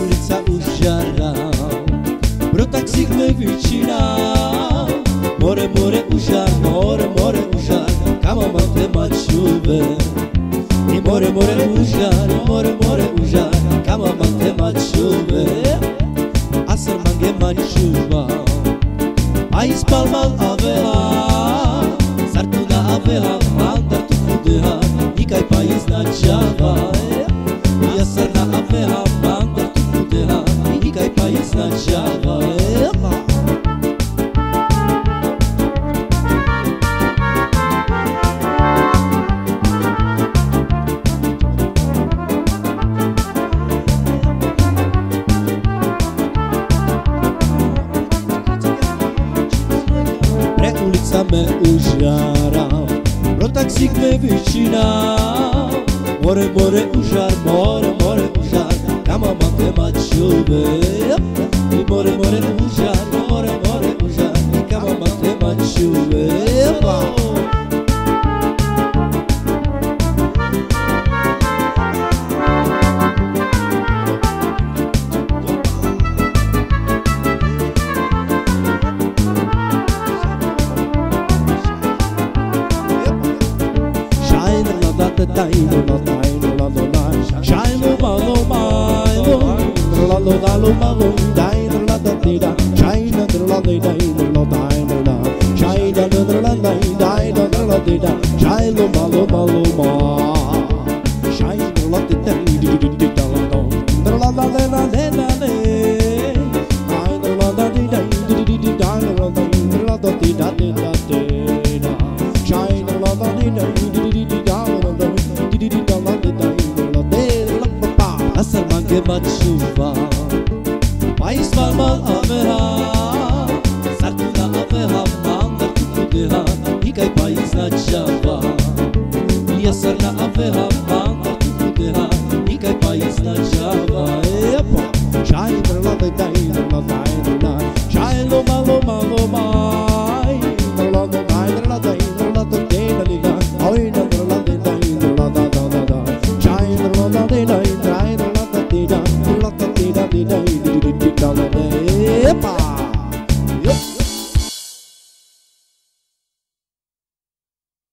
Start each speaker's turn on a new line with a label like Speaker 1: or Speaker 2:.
Speaker 1: ulița Ușara, pro taxík me vicina. More, more, Ușar, more, more, Ușar, kamo mam te mačuve. I more, more, Ușar, more, more, Ușar, kamo mam te mačuve. Asar mange mačuva, ai spalmal aveha, sartuna aveha, mandar tu kudeha, ikaj pa iznačava. Asar na aveha, mandar tu kudeha, ikaj pa iznačava. Ulița mea Ușara, pro taxík me vicina. More, more, Ușar, more, more, Ușar, kamo mam te mačuve. I more, more, Ușar, more, more, Ușar, kamo mam te mačuve. Asar mange mačuva, ai spalmal aveha, sartuna aveha, mandar tu kudeha, ikaj pa iznačava. Asar na aveha, mandar tu kudeha, ikaj pa iznačava. Shai drla dai dai drla dai drla, shai lo malo malo mai, drla dai drla dai drla dai drla, oi drla dai dai drla da da da da, shai drla dai dai dai drla da da da da da da da da da da da.